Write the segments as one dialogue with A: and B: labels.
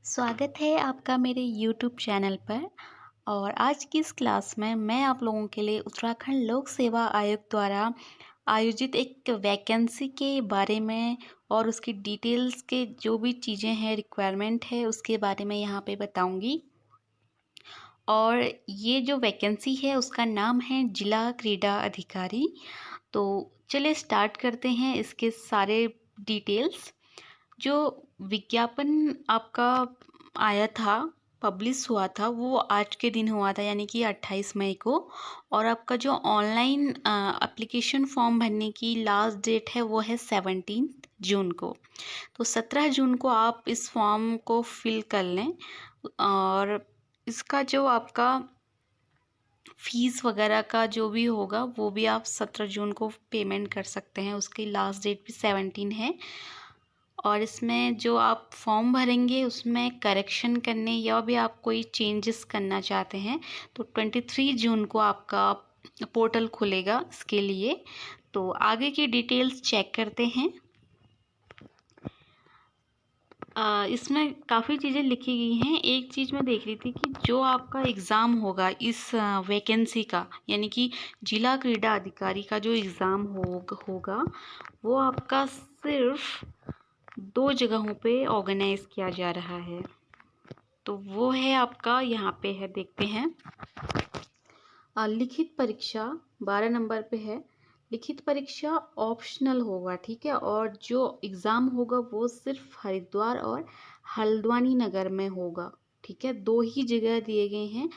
A: स्वागत है आपका मेरे YouTube चैनल पर। और आज की इस क्लास में मैं आप लोगों के लिए उत्तराखंड लोक सेवा आयोग द्वारा आयोजित एक वैकेंसी के बारे में और उसकी डिटेल्स के जो भी चीज़ें हैं, रिक्वायरमेंट है, उसके बारे में यहाँ पे बताऊँगी। और ये जो वैकेंसी है उसका नाम है जिला क्रीड़ा अधिकारी। तो चलिए स्टार्ट करते हैं इसके सारे डिटेल्स। जो विज्ञापन आपका आया था, पब्लिश हुआ था, वो आज के दिन हुआ था, यानी कि 28 मई को। और आपका जो ऑनलाइन एप्लीकेशन फॉर्म भरने की लास्ट डेट है वो है 17 जून को। तो 17 जून को आप इस फॉर्म को फिल कर लें। और इसका जो आपका फीस वगैरह का जो भी होगा वो भी आप 17 जून को पेमेंट कर सकते हैं। उसकी लास्ट डेट भी 17 है। और इसमें जो आप फॉर्म भरेंगे उसमें करेक्शन करने या भी आप कोई चेंजेस करना चाहते हैं तो 23 जून को आपका पोर्टल खुलेगा इसके लिए। तो आगे की डिटेल्स चेक करते हैं। इसमें काफ़ी चीज़ें लिखी गई हैं। एक चीज़ मैं देख रही थी कि जो आपका एग्ज़ाम होगा इस वैकेंसी का, यानी कि जिला क्रीड़ा अधिकारी का जो एग्ज़ाम होगा वो आपका सिर्फ 2 जगहों पे ऑर्गेनाइज किया जा रहा है। तो वो है आपका, यहाँ पे है, देखते हैं। लिखित परीक्षा 12 नंबर पे है। लिखित परीक्षा ऑप्शनल होगा, ठीक है। और जो एग्ज़ाम होगा वो सिर्फ हरिद्वार और हल्द्वानी नगर में होगा, ठीक है। 2 ही जगह दिए गए हैं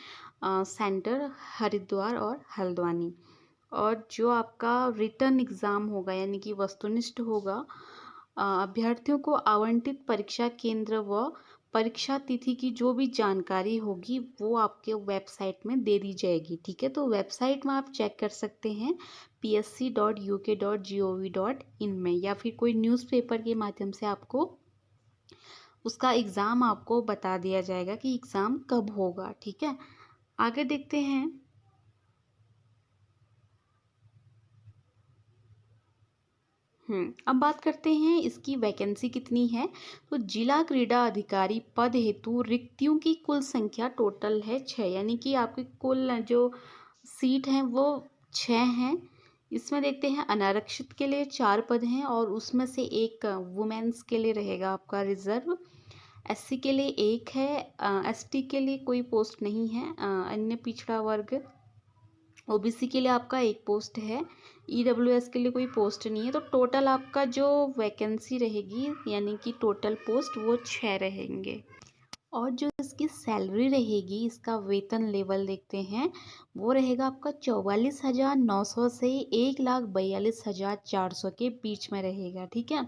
A: सेंटर, हरिद्वार और हल्द्वानी। और जो आपका रिटर्न एग्ज़ाम होगा यानी कि वस्तुनिष्ठ होगा, अभ्यर्थियों को आवंटित परीक्षा केंद्र व परीक्षा तिथि की जो भी जानकारी होगी वो आपके वेबसाइट में दे दी जाएगी, ठीक है। तो वेबसाइट में आप चेक कर सकते हैं psc.uk.gov.in में, या फिर कोई न्यूज़पेपर के माध्यम से आपको उसका एग्ज़ाम आपको बता दिया जाएगा कि एग्ज़ाम कब होगा, ठीक है। आगे देखते हैं। अब बात करते हैं इसकी वैकेंसी कितनी है। तो जिला क्रीड़ा अधिकारी पद हेतु रिक्तियों की कुल संख्या टोटल है 6, यानी कि आपकी कुल जो सीट हैं वो 6 हैं। इसमें देखते हैं अनारक्षित के लिए 4 पद हैं और उसमें से एक वुमेन्स के लिए रहेगा आपका रिजर्व। एससी के लिए 1 है। एसटी के लिए कोई पोस्ट नहीं है। अन्य पिछड़ा वर्ग ओबीसी के लिए आपका 1 पोस्ट है। ईडब्ल्यूएस के लिए कोई पोस्ट नहीं है। तो टोटल आपका जो वैकेंसी रहेगी यानी कि टोटल पोस्ट वो 6 रहेंगे। और जो इसकी सैलरी रहेगी, इसका वेतन लेवल देखते हैं, वो रहेगा आपका 44,900 से 1,42,400 के बीच में रहेगा, ठीक है।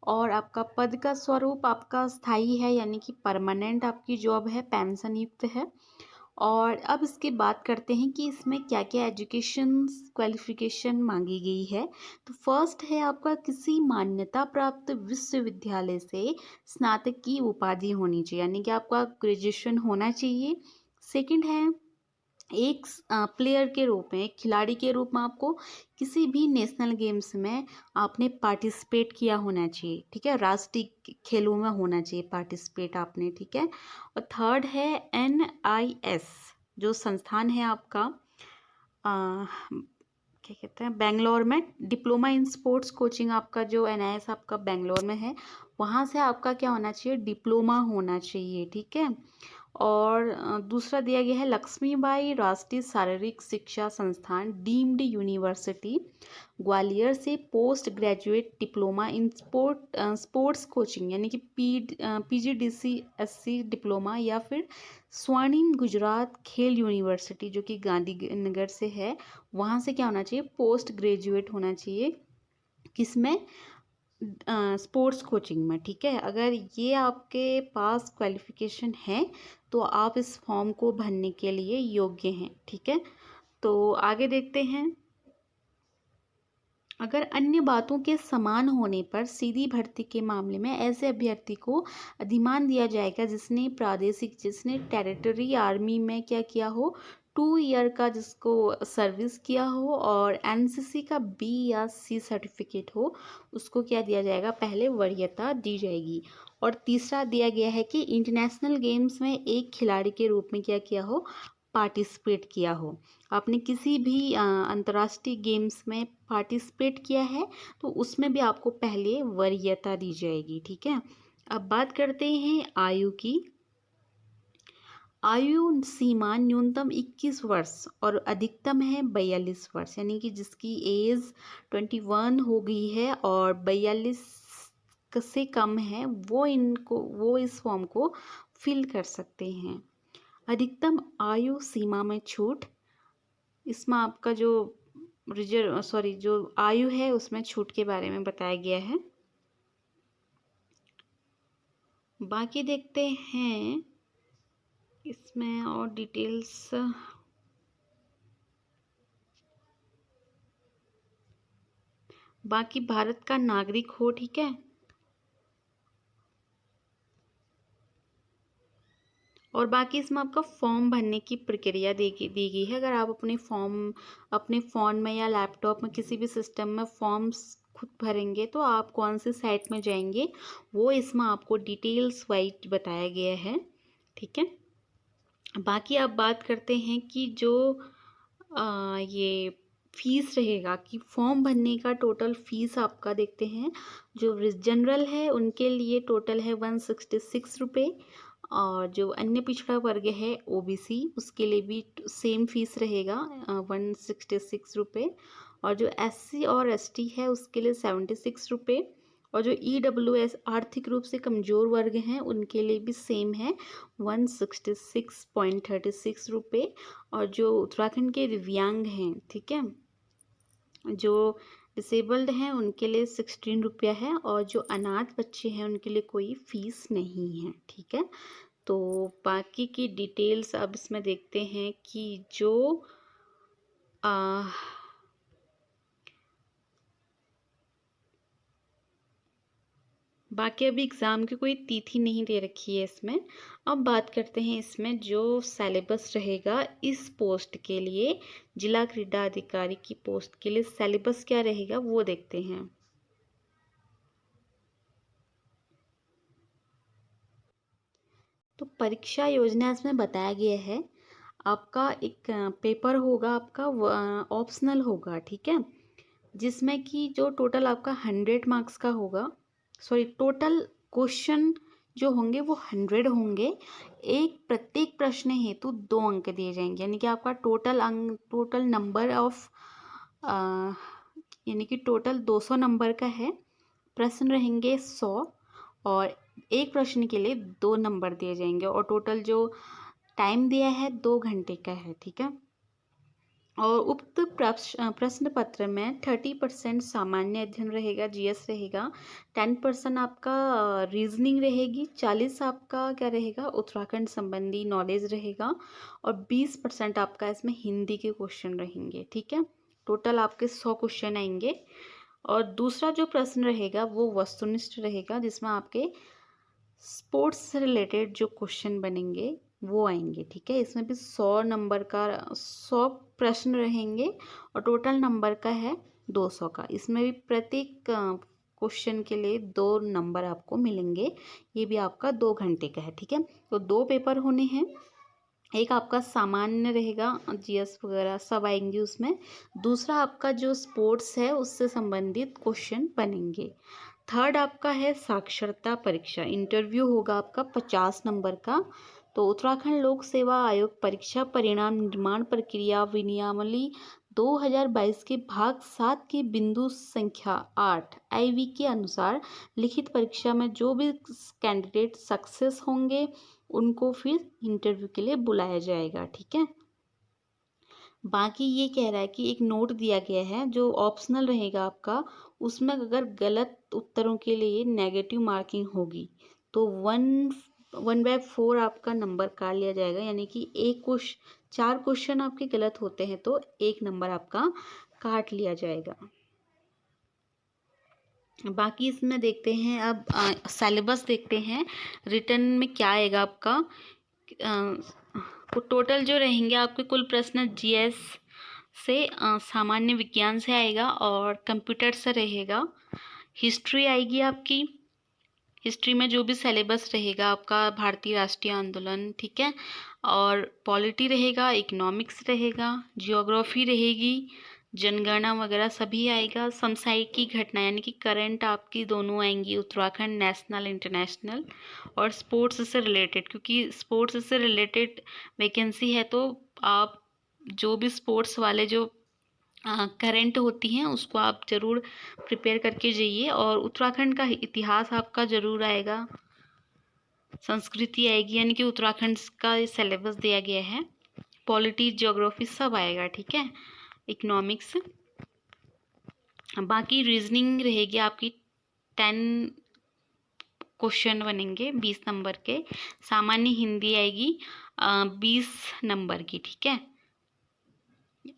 A: और आपका पद का स्वरूप आपका स्थायी है, यानी कि परमानेंट आपकी जॉब है, पेंशन युक्त है। और अब इसकी बात करते हैं कि इसमें क्या क्या एजुकेशन क्वालिफिकेशन मांगी गई है। तो फर्स्ट है आपका किसी मान्यता प्राप्त विश्वविद्यालय से स्नातक की उपाधि होनी चाहिए, यानी कि आपका ग्रेजुएशन होना चाहिए। सेकंड है एक प्लेयर के रूप में, एक खिलाड़ी के रूप में आपको किसी भी नेशनल गेम्स में आपने पार्टिसिपेट किया होना चाहिए, ठीक है। राष्ट्रीय खेलों में होना चाहिए पार्टिसिपेट आपने, ठीक है। और थर्ड है NIS, जो संस्थान है आपका क्या कहते हैं, बेंगलोर में, डिप्लोमा इन स्पोर्ट्स कोचिंग। आपका जो NIS आपका बेंगलोर में है, वहाँ से आपका क्या होना चाहिए, डिप्लोमा होना चाहिए, ठीक है। और दूसरा दिया गया है लक्ष्मीबाई राष्ट्रीय शारीरिक शिक्षा संस्थान डीम्ड यूनिवर्सिटी ग्वालियर से post graduate diploma in sports coaching, यानी कि PGDCSC डिप्लोमा, या फिर स्वर्णिम गुजरात खेल यूनिवर्सिटी जो कि गांधीनगर से है, वहाँ से क्या होना चाहिए, पोस्ट ग्रेजुएट होना चाहिए, किसमें, स्पोर्ट्स कोचिंग में, ठीक है। अगर ये आपके पास क्वालिफिकेशन है तो आप इस फॉर्म को भरने के लिए योग्य हैं, ठीक है। तो आगे देखते हैं। अगर अन्य बातों के समान होने पर सीधी भर्ती के मामले में ऐसे अभ्यर्थी को अधिमान दिया जाएगा जिसने टेरिटरी आर्मी में क्या किया हो, 2 ईयर का जिसको सर्विस किया हो, और NCC का B या C सर्टिफिकेट हो, उसको क्या दिया जाएगा, पहले वरीयता दी जाएगी। और तीसरा दिया गया है कि इंटरनेशनल गेम्स में एक खिलाड़ी के रूप में क्या किया हो, पार्टिसिपेट किया हो। आपने किसी भी अंतर्राष्ट्रीय गेम्स में पार्टिसिपेट किया है तो उसमें भी आपको पहले वरीयता दी जाएगी। ठीक है, अब बात करते हैं आयु की। आयु सीमा न्यूनतम 21 वर्ष और अधिकतम है 42 वर्ष, यानी कि जिसकी एज 21 हो गई है और 42 से कम है वो इस फॉर्म को फिल कर सकते हैं। अधिकतम आयु सीमा में छूट, इसमें आपका जो जो आयु है उसमें छूट के बारे में बताया गया है। बाकी देखते हैं इसमें और डिटेल्स। बाकी भारत का नागरिक हो, ठीक है, और बाकी इसमें आपका फॉर्म भरने की प्रक्रिया दी गई है। अगर आप अपने फ़ोन में या लैपटॉप में किसी भी सिस्टम में फॉर्म्स खुद भरेंगे तो आप कौन सी साइट में जाएंगे वो इसमें आपको डिटेल्स वाइज बताया गया है। ठीक है, बाकी आप बात करते हैं कि जो ये फीस रहेगा कि फॉर्म भरने का टोटल फीस आपका देखते हैं। जो जनरल है उनके लिए टोटल है 166 रुपये, और जो अन्य पिछड़ा वर्ग है ओबीसी उसके लिए भी सेम फीस रहेगा 166 रुपये, और जो एससी और एसटी है उसके लिए 76 रुपये, और जो ईडब्ल्यूएस आर्थिक रूप से कमज़ोर वर्ग हैं उनके लिए भी सेम है 166.36 रुपये, और जो उत्तराखंड के दिव्यांग हैं, ठीक है, जो डिसेबल्ड हैं उनके लिए 16 रुपया है, और जो अनाथ बच्चे हैं उनके लिए कोई फीस नहीं है। ठीक है, तो बाकी की डिटेल्स अब इसमें देखते हैं कि जो बाकी अभी एग्ज़ाम की कोई तिथि नहीं दे रखी है इसमें। अब बात करते हैं इसमें जो सिलेबस रहेगा इस पोस्ट के लिए, जिला क्रीड़ा अधिकारी की पोस्ट के लिए सिलेबस क्या रहेगा वो देखते हैं। तो परीक्षा योजना इसमें बताया गया है। आपका एक पेपर होगा, आपका ऑप्शनल होगा, ठीक है, जिसमें कि जो टोटल आपका 100 मार्क्स का होगा, टोटल क्वेश्चन जो होंगे वो 100 होंगे। प्रत्येक प्रश्न हेतु 2 अंक दिए जाएंगे, यानी कि आपका टोटल नंबर ऑफ यानी कि टोटल 200 नंबर का है। प्रश्न रहेंगे 100 और एक प्रश्न के लिए 2 नंबर दिए जाएंगे, और टोटल जो टाइम दिया है 2 घंटे का है। ठीक है, और उक्त प्रश्न पत्र में 30% सामान्य अध्ययन रहेगा, जीएस रहेगा, 10% आपका रीजनिंग रहेगी, 40 आपका क्या रहेगा उत्तराखंड संबंधी नॉलेज रहेगा, और 20% आपका इसमें हिंदी के क्वेश्चन रहेंगे। ठीक है, टोटल आपके 100 क्वेश्चन आएंगे। और दूसरा जो प्रश्न रहेगा वो वस्तुनिष्ठ रहेगा, जिसमें आपके स्पोर्ट्स से रिलेटेड जो क्वेश्चन बनेंगे वो आएंगे। ठीक है, इसमें भी 100 नंबर का 100 प्रश्न रहेंगे, और टोटल नंबर का है 200 का। इसमें भी प्रत्येक क्वेश्चन के लिए 2 नंबर आपको मिलेंगे। ये भी आपका 2 घंटे का है। ठीक है, तो 2 पेपर होने हैं। एक आपका सामान्य रहेगा, जीएस वगैरह सब आएंगे उसमें। दूसरा आपका जो स्पोर्ट्स है उससे संबंधित क्वेश्चन बनेंगे। थर्ड आपका है साक्षरता परीक्षा, इंटरव्यू होगा आपका 50 नंबर का। तो उत्तराखंड लोक सेवा आयोग परीक्षा परिणाम निर्माण प्रक्रिया विनियमावली 2022 के भाग 7 की बिंदु संख्या 8 आईवी के अनुसार लिखित परीक्षा में जो भी कैंडिडेट सक्सेस होंगे उनको फिर इंटरव्यू के लिए बुलाया जाएगा। ठीक है, बाकी ये कह रहा है कि एक नोट दिया गया है जो ऑप्शनल रहेगा आपका, उसमें अगर गलत उत्तरों के लिए नेगेटिव मार्किंग होगी तो 1/4 आपका नंबर काट लिया जाएगा, यानी कि 4 क्वेश्चन आपके गलत होते हैं तो 1 नंबर आपका काट लिया जाएगा। बाकी इसमें देखते हैं अब सिलेबस देखते हैं रिटर्न में क्या आएगा आपका। टोटल जो रहेंगे आपके कुल प्रश्न जीएस से सामान्य विज्ञान से आएगा, और कंप्यूटर से रहेगा, हिस्ट्री आएगी आपकी, हिस्ट्री में जो भी सिलेबस रहेगा आपका, भारतीय राष्ट्रीय आंदोलन, ठीक है, और पॉलिटी रहेगा, इकोनॉमिक्स रहेगा, जियोग्राफी रहेगी, जनगणना वगैरह सभी आएगा। समसामयिक की घटना यानी कि करंट आपकी दोनों आएंगी, उत्तराखंड नेशनल इंटरनेशनल, और स्पोर्ट्स से रिलेटेड, क्योंकि स्पोर्ट्स से रिलेटेड वैकेंसी है तो आप जो भी स्पोर्ट्स वाले जो करंट होती हैं उसको आप ज़रूर प्रिपेयर करके जाइए। और उत्तराखंड का इतिहास आपका ज़रूर आएगा, संस्कृति आएगी, यानी कि उत्तराखंड का सिलेबस दिया गया है, पॉलिटी ज्योग्राफी सब आएगा, ठीक है, इकोनॉमिक्स। बाकी रीजनिंग रहेगी आपकी, 10 क्वेश्चन बनेंगे 20 नंबर के। सामान्य हिंदी आएगी 20 नंबर की, ठीक है,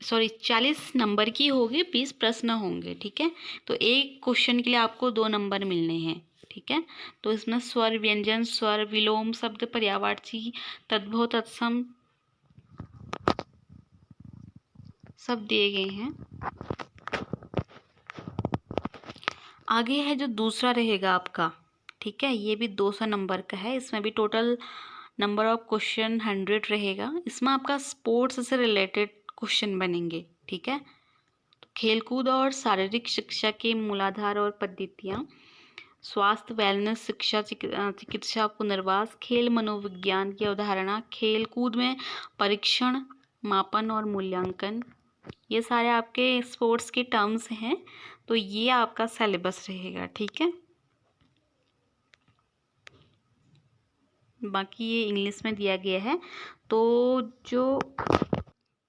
A: सॉरी 40 नंबर की होगी, 20 प्रश्न होंगे, ठीक है। तो एक क्वेश्चन के लिए आपको 2 नंबर मिलने हैं, ठीक है। तो इसमें स्वर, व्यंजन, स्वर, विलोम, शब्द, पर्यायवाची, तद्भव, तत्सम सब दिए गए हैं। आगे है जो दूसरा रहेगा आपका, ठीक है, ये भी 200 नंबर का है। इसमें भी टोटल नंबर ऑफ क्वेश्चन 100 रहेगा। इसमें आपका स्पोर्ट्स से रिलेटेड क्वेश्चन बनेंगे, ठीक है। तो खेलकूद और शारीरिक शिक्षा के मूलाधार और पद्धतियाँ, स्वास्थ्य, वेलनेस, शिक्षा, चिकित्सा, पुनर्वास, खेल मनोविज्ञान की अवधारणा, खेल कूद में परीक्षण, मापन और मूल्यांकन, ये सारे आपके स्पोर्ट्स के टर्म्स हैं। तो ये आपका सिलेबस रहेगा, ठीक है। बाकी ये इंग्लिश में दिया गया है। तो जो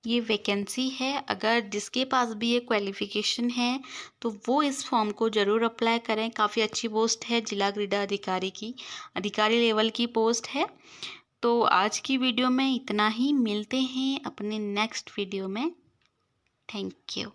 A: ये वैकेंसी है, अगर जिसके पास भी ये क्वालिफ़िकेशन है तो वो इस फॉर्म को ज़रूर अप्लाई करें। काफ़ी अच्छी पोस्ट है, जिला क्रीड़ा अधिकारी की, अधिकारी लेवल की पोस्ट है। तो आज की वीडियो में इतना ही, मिलते हैं अपने नेक्स्ट वीडियो में। Thank you.